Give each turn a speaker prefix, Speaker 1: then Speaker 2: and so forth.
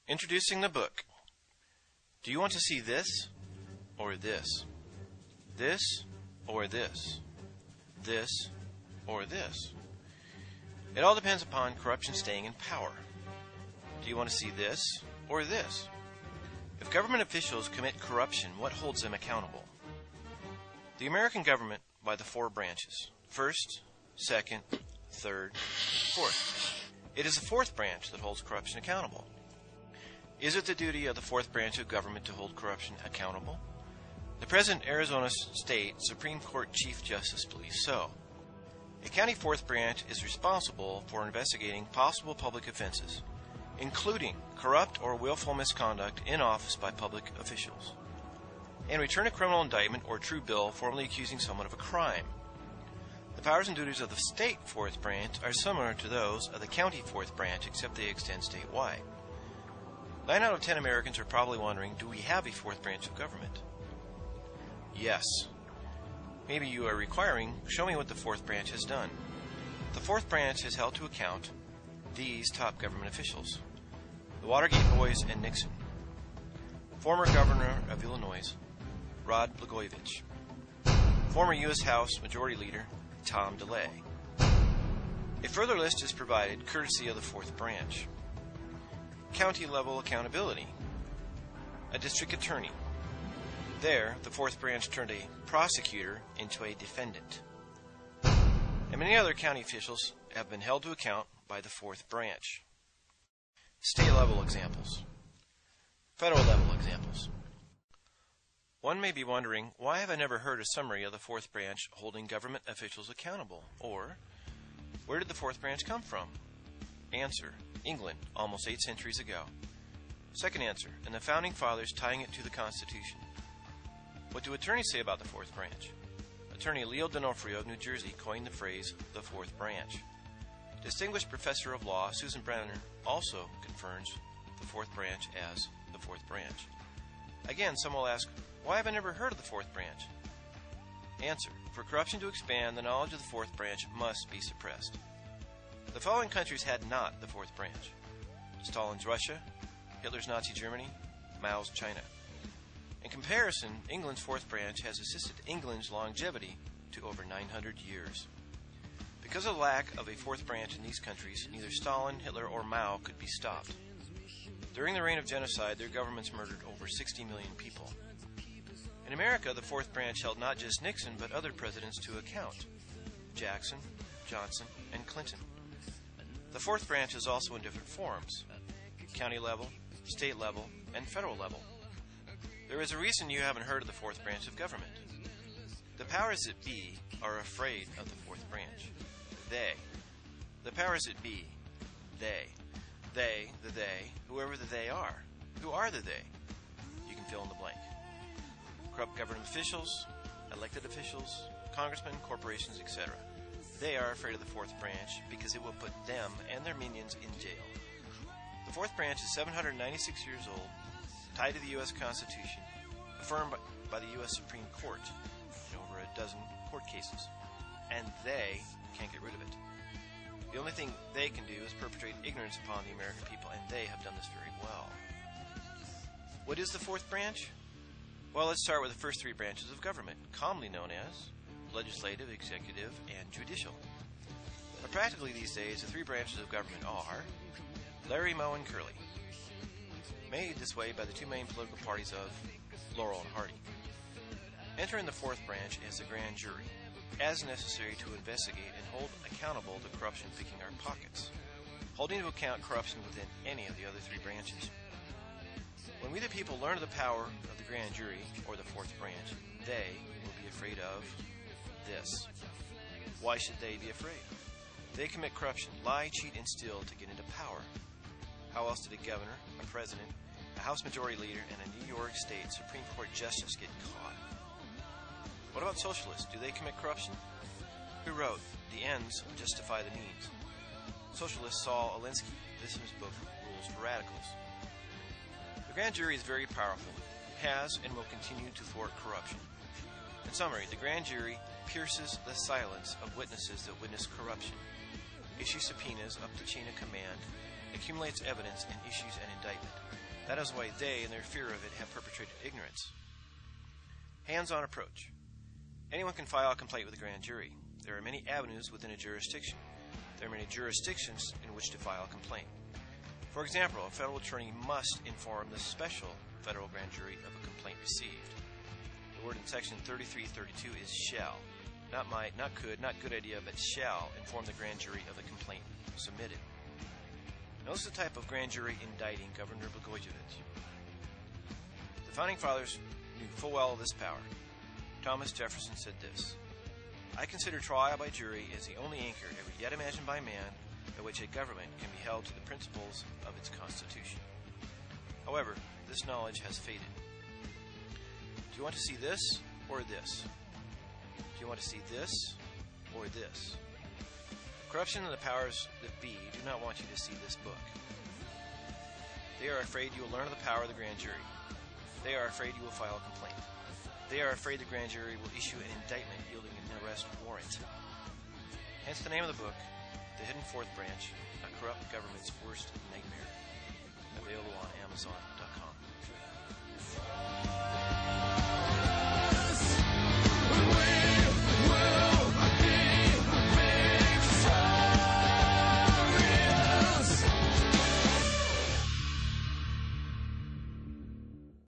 Speaker 1: Introducing the book. Do you want to see this or this? This or this? This or this? It all depends upon corruption staying in power. Do you want to see this or this? If government officials commit corruption, what holds them accountable? The American government by the four branches. First, second, third, fourth. It is the fourth branch that holds corruption accountable. Is it the duty of the fourth branch of government to hold corruption accountable? The present Arizona State Supreme Court Chief Justice believes so. A county fourth branch is responsible for investigating possible public offenses, including corrupt or willful misconduct in office by public officials, and return a criminal indictment or true bill formally accusing someone of a crime. The powers and duties of the state fourth branch are similar to those of the county fourth branch, except they extend statewide. 9 out of 10 Americans are probably wondering, do we have a fourth branch of government? Yes. Maybe you are requiring, show me what the fourth branch has done. The fourth branch has held to account these top government officials: the Watergate boys and Nixon, former governor of Illinois, Rod Blagojevich, former U.S. House Majority Leader, Tom DeLay. A further list is provided courtesy of the fourth branch. County-level accountability. A district attorney. There, the fourth branch turned a prosecutor into a defendant. And many other county officials have been held to account by the fourth branch. State-level examples. Federal-level examples. One may be wondering, why have I never heard a summary of the fourth branch holding government officials accountable? Or, where did the fourth branch come from? Answer: England, almost 8 centuries ago. Second answer: and the Founding Fathers tying it to the Constitution. What do attorneys say about the fourth branch? Attorney Leo D'Onofrio of New Jersey coined the phrase, the fourth branch. Distinguished professor of law Susan Brenner also confirms the fourth branch as the fourth branch. Again, some will ask, why have I never heard of the fourth branch? Answer: for corruption to expand, the knowledge of the fourth branch must be suppressed. The following countries had not the fourth branch: Stalin's Russia, Hitler's Nazi Germany, Mao's China. In comparison, England's fourth branch has assisted England's longevity to over 900 years. Because of the lack of a fourth branch in these countries, neither Stalin, Hitler, or Mao could be stopped. During the reign of genocide, their governments murdered over 60 million people. In America, the fourth branch held not just Nixon, but other presidents to account: Jackson, Johnson, and Clinton. The fourth branch is also in different forms: county level, state level, and federal level. There is a reason you haven't heard of the fourth branch of government. The powers that be are afraid of the fourth branch. They. The powers that be. They. They, the they, whoever the they are. Who are the they? You can fill in the blank. Corrupt government officials, elected officials, congressmen, corporations, etc. They are afraid of the fourth branch because it will put them and their minions in jail. The fourth branch is 796 years old, tied to the U.S. Constitution, affirmed by the U.S. Supreme Court in over a dozen court cases, and they can't get rid of it. The only thing they can do is perpetrate ignorance upon the American people, and they have done this very well. What is the fourth branch? Well, let's start with the first three branches of government, commonly known as legislative, executive, and judicial. But practically these days, the three branches of government are Larry, Moe, and Curly, made this way by the two main political parties of Laurel and Hardy. Entering the fourth branch is the grand jury, as necessary to investigate and hold accountable the corruption picking our pockets, holding to account corruption within any of the other three branches. When we the people learn of the power of the grand jury, or the fourth branch, they will be afraid of this. Why should they be afraid? They commit corruption, lie, cheat, and steal to get into power. How else did a governor, a president, a House Majority Leader, and a New York State Supreme Court Justice get caught? What about socialists? Do they commit corruption? Who wrote, "The ends justify the means"? Socialist Saul Alinsky. This is his book, Rules for Radicals. The grand jury is very powerful, has and will continue to thwart corruption. In summary, the grand jury pierces the silence of witnesses that witness corruption, issues subpoenas up the chain of command, accumulates evidence, and issues an indictment. That is why they, in their fear of it, have perpetrated ignorance. Hands-on approach. Anyone can file a complaint with a grand jury. There are many avenues within a jurisdiction. There are many jurisdictions in which to file a complaint. For example, a federal attorney must inform the special federal grand jury of a complaint received. The word in section 3332 is shall. Not might, not could, not good idea, but shall inform the grand jury of the complaint submitted. Notice the type of grand jury indicting Governor Blagojevich. The Founding Fathers knew full well of this power. Thomas Jefferson said this: I consider trial by jury as the only anchor ever yet imagined by man by which a government can be held to the principles of its constitution. However, this knowledge has faded. Do you want to see this or this? Do you want to see this or this? Corruption and the powers that be do not want you to see this book. They are afraid you will learn of the power of the grand jury. They are afraid you will file a complaint. They are afraid the grand jury will issue an indictment yielding an arrest warrant. Hence the name of the book, The Hidden Fourth Branch, A Corrupt Government's Worst Nightmare, available on Amazon.